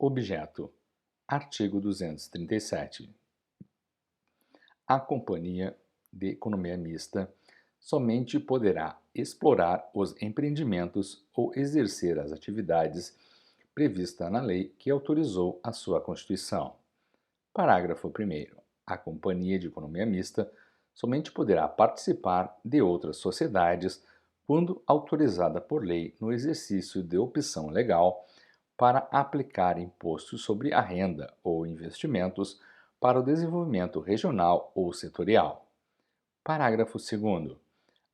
Objeto. Artigo 237. A Companhia de Economia Mista somente poderá explorar os empreendimentos ou exercer as atividades previstas na lei que autorizou a sua constituição. Parágrafo 1º. A Companhia de Economia Mista somente poderá participar de outras sociedades quando autorizada por lei no exercício de opção legal para aplicar impostos sobre a renda ou investimentos para o desenvolvimento regional ou setorial. Parágrafo 2º.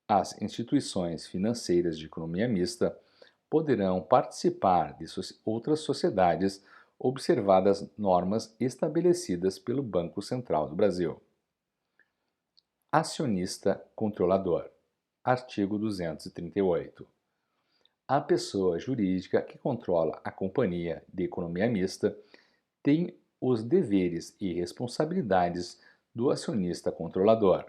As instituições financeiras de economia mista poderão participar de outras sociedades observadas normas estabelecidas pelo Banco Central do Brasil. Acionista controlador. Artigo 238. A pessoa jurídica que controla a companhia de economia mista tem os deveres e responsabilidades do acionista controlador,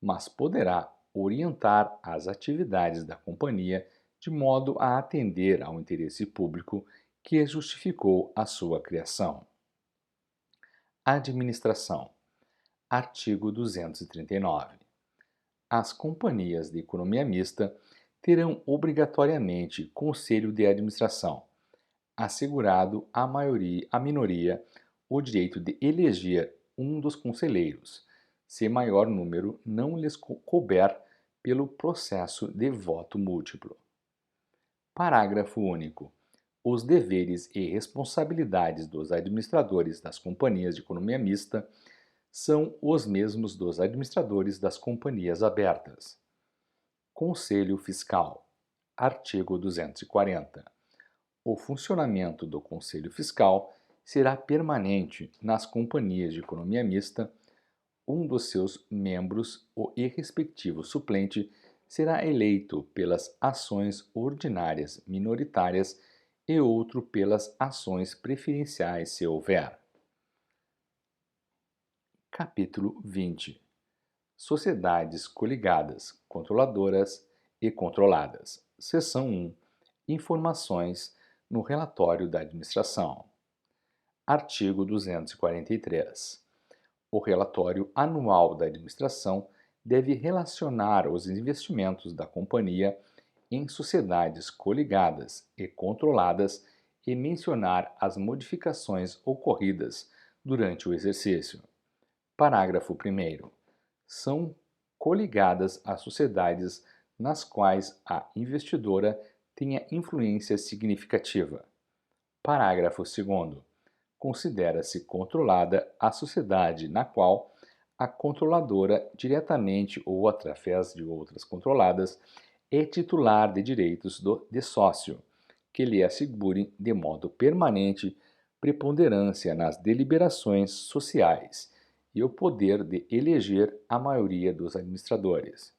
mas poderá orientar as atividades da companhia de modo a atender ao interesse público que justificou a sua criação. Administração. Artigo 239. As companhias de economia mista terão obrigatoriamente conselho de administração, assegurado à minoria o direito de eleger um dos conselheiros, se maior número não lhes couber pelo processo de voto múltiplo. Parágrafo único. Os deveres e responsabilidades dos administradores das companhias de economia mista são os mesmos dos administradores das companhias abertas. Conselho Fiscal. Artigo 240. O funcionamento do Conselho Fiscal será permanente nas companhias de economia mista. Um dos seus membros, o respectivo suplente, será eleito pelas ações ordinárias minoritárias e outro pelas ações preferenciais, se houver. Capítulo 20. Sociedades coligadas, controladoras e controladas. Seção 1. Informações no relatório da administração. Artigo 243. O relatório anual da administração deve relacionar os investimentos da companhia em sociedades coligadas e controladas e mencionar as modificações ocorridas durante o exercício. Parágrafo 1º. São coligadas as sociedades nas quais a investidora tenha influência significativa. Parágrafo 2º. Considera-se controlada a sociedade na qual a controladora, diretamente ou através de outras controladas, é titular de direitos de sócio, que lhe assegurem de modo permanente preponderância nas deliberações sociais e o poder de eleger a maioria dos administradores.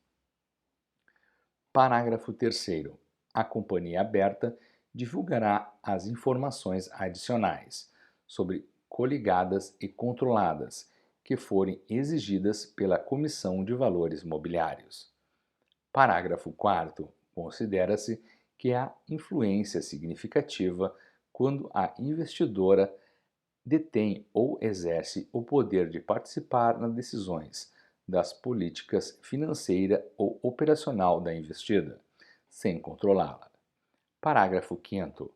Parágrafo 3º. A companhia aberta divulgará as informações adicionais sobre coligadas e controladas que forem exigidas pela Comissão de Valores Mobiliários. Parágrafo 4º. Considera-se que há influência significativa quando a investidora detém ou exerce o poder de participar nas decisões das políticas financeira ou operacional da investida, sem controlá-la. Parágrafo 5º.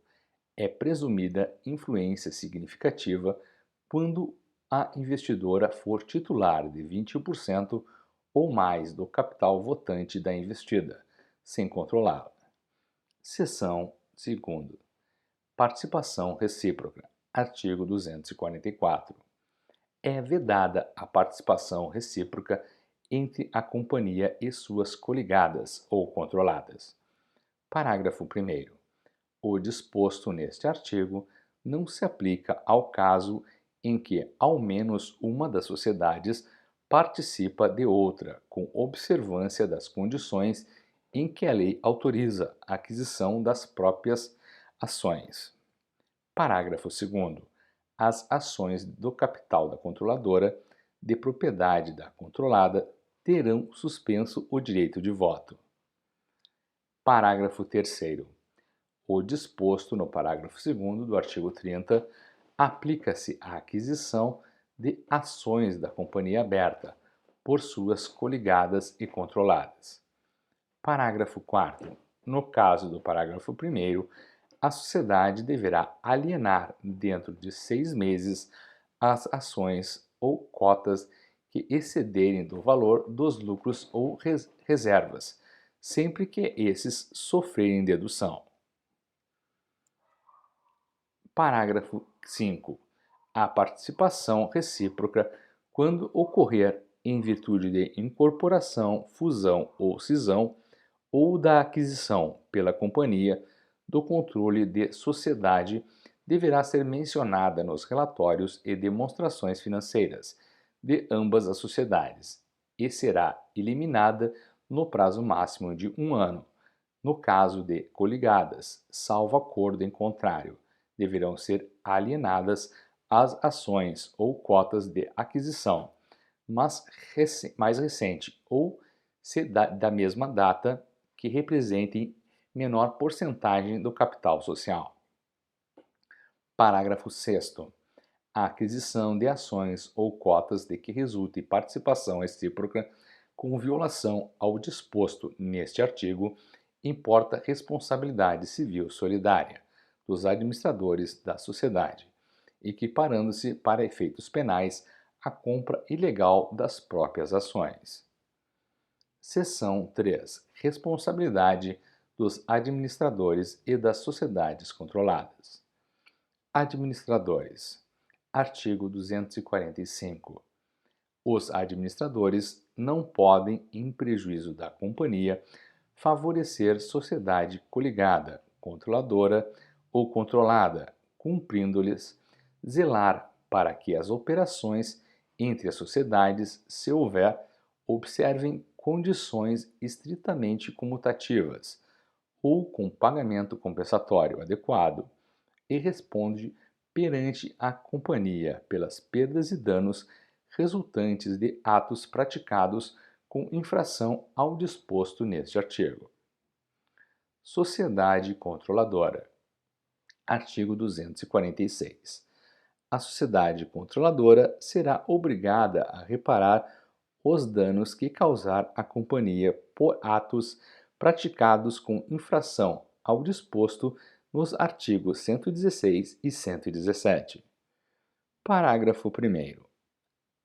É presumida influência significativa quando a investidora for titular de 21% ou mais do capital votante da investida, sem controlá-la. Seção 2ª. Participação recíproca. Artigo 244. É vedada a participação recíproca entre a companhia e suas coligadas ou controladas. Parágrafo 1º. O disposto neste artigo não se aplica ao caso em que ao menos uma das sociedades participa de outra, com observância das condições em que a lei autoriza a aquisição das próprias ações. Parágrafo 2º. As ações do capital da controladora, de propriedade da controlada, terão suspenso o direito de voto. Parágrafo 3º. O disposto no parágrafo 2º do artigo 30 aplica-se à aquisição de ações da companhia aberta por suas coligadas e controladas. Parágrafo 4º. No caso do parágrafo 1º, a sociedade deverá alienar dentro de 6 meses as ações ou cotas que excederem do valor dos lucros ou reservas, sempre que esses sofrerem dedução. Parágrafo 5. A participação recíproca, quando ocorrer em virtude de incorporação, fusão ou cisão, ou da aquisição pela companhia do controle de sociedade, deverá ser mencionada nos relatórios e demonstrações financeiras de ambas as sociedades e será eliminada no prazo máximo de 1 ano. No caso de coligadas, salvo acordo em contrário, deverão ser alienadas as ações ou cotas de aquisição, mas mais recente ou se da mesma data que representem menor porcentagem do capital social. Parágrafo 6º. A aquisição de ações ou cotas de que resulte participação recíproca com violação ao disposto neste artigo importa responsabilidade civil solidária dos administradores da sociedade, equiparando-se para efeitos penais a compra ilegal das próprias ações. Seção 3. Responsabilidade dos administradores e das sociedades controladas. Administradores. Artigo 245. Os administradores não podem, em prejuízo da companhia, favorecer sociedade coligada, controladora ou controlada, cumprindo-lhes zelar para que as operações entre as sociedades, se houver, observem condições estritamente comutativas ou com pagamento compensatório adequado e responde perante a companhia pelas perdas e danos resultantes de atos praticados com infração ao disposto neste artigo. Sociedade controladora. Artigo 246. A sociedade controladora será obrigada a reparar os danos que causar a companhia por atos praticados com infração ao disposto nos artigos 116 e 117. Parágrafo 1º.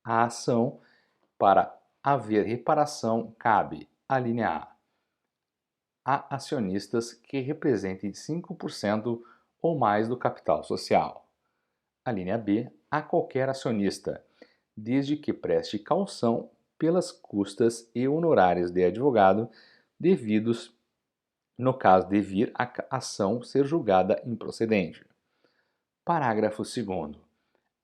A ação para haver reparação cabe, alínea A acionistas que representem 5% ou mais do capital social. Alínea B, a qualquer acionista, desde que preste caução pelas custas e honorários de advogado devidos no caso de vir a ação ser julgada improcedente. Parágrafo 2º.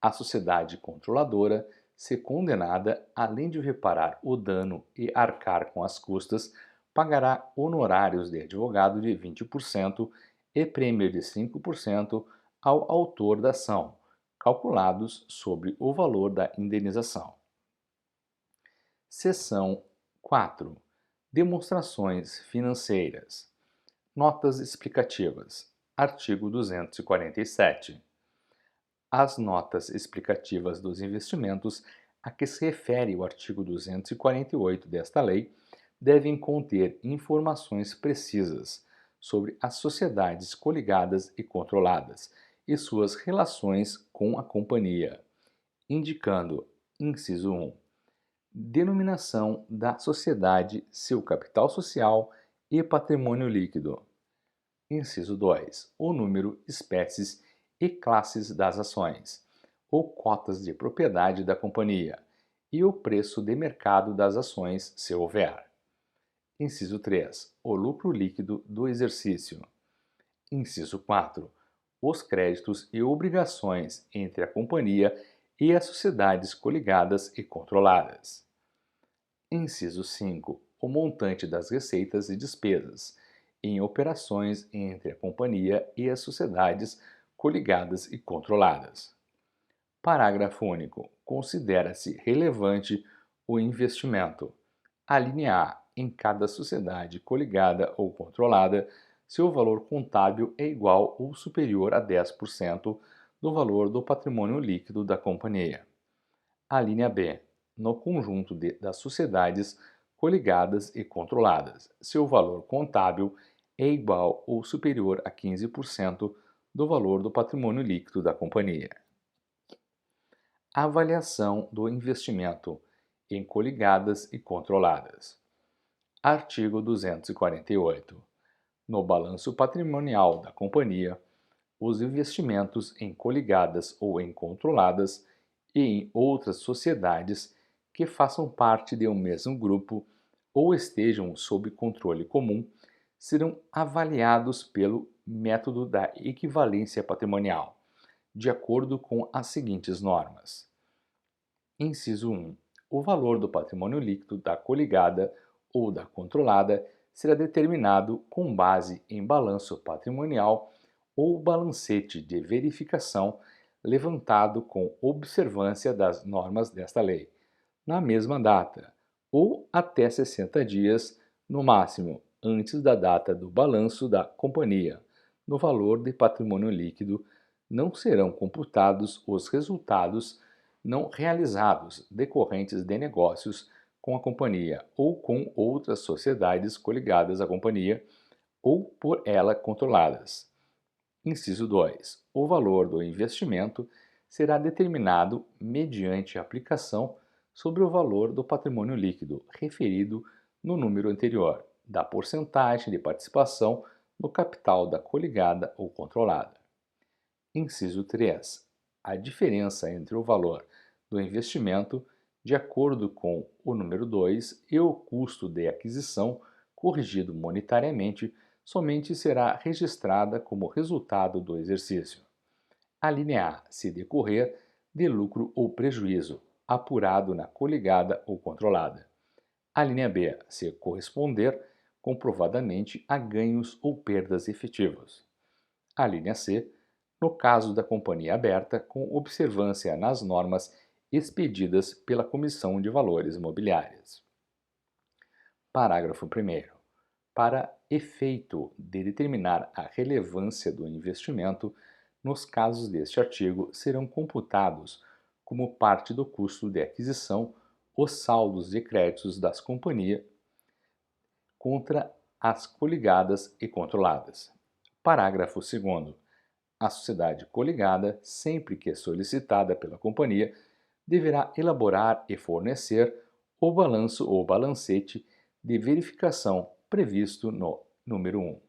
A sociedade controladora, se condenada, além de reparar o dano e arcar com as custas, pagará honorários de advogado de 20% e prêmio de 5% ao autor da ação, calculados sobre o valor da indenização. Seção 4. Demonstrações financeiras. Notas explicativas. Artigo 247. As notas explicativas dos investimentos a que se refere o artigo 248 desta lei devem conter informações precisas sobre as sociedades coligadas e controladas e suas relações com a companhia, indicando, inciso 1, denominação da sociedade, seu capital social e patrimônio líquido. Inciso 2, o número, espécies e classes das ações, ou cotas de propriedade da companhia, e o preço de mercado das ações, se houver. Inciso 3, o lucro líquido do exercício. Inciso 4, os créditos e obrigações entre a companhia e as sociedades coligadas e controladas. Inciso 5, o montante das receitas e despesas em operações entre a companhia e as sociedades coligadas e controladas. Parágrafo único. Considera-se relevante o investimento. Alínea A. Em cada sociedade coligada ou controlada, se o valor contábil é igual ou superior a 10% do valor do patrimônio líquido da companhia. A linha B, no conjunto das sociedades coligadas e controladas, se o valor contábil é igual ou superior a 15% do valor do patrimônio líquido da companhia. Avaliação do investimento em coligadas e controladas. Artigo 248. No balanço patrimonial da companhia, os investimentos em coligadas ou em controladas e em outras sociedades que façam parte de um mesmo grupo ou estejam sob controle comum serão avaliados pelo método da equivalência patrimonial, de acordo com as seguintes normas. Inciso 1. O valor do patrimônio líquido da coligada ou da controlada será determinado com base em balanço patrimonial ou balancete de verificação levantado com observância das normas desta lei, na mesma data, ou até 60 dias, no máximo, antes da data do balanço da companhia. No valor de patrimônio líquido não serão computados os resultados não realizados decorrentes de negócios com a companhia ou com outras sociedades coligadas à companhia ou por ela controladas. Inciso 2. O valor do investimento será determinado mediante a aplicação sobre o valor do patrimônio líquido referido no número anterior, da porcentagem de participação no capital da coligada ou controlada. Inciso 3. A diferença entre o valor do investimento, de acordo com o número 2, e o custo de aquisição, corrigido monetariamente, somente será registrada como resultado do exercício. A linha A, se decorrer de lucro ou prejuízo, apurado na coligada ou controlada. A linha B, se corresponder comprovadamente a ganhos ou perdas efetivos. A linha C, no caso da companhia aberta, com observância nas normas expedidas pela Comissão de Valores Mobiliários. Parágrafo 1º. Para efeito de determinar a relevância do investimento, nos casos deste artigo serão computados como parte do custo de aquisição os saldos de créditos das companhias contra as coligadas e controladas. Parágrafo 2º. A sociedade coligada, sempre que solicitada pela companhia, deverá elaborar e fornecer o balanço ou balancete de verificação previsto no número 1.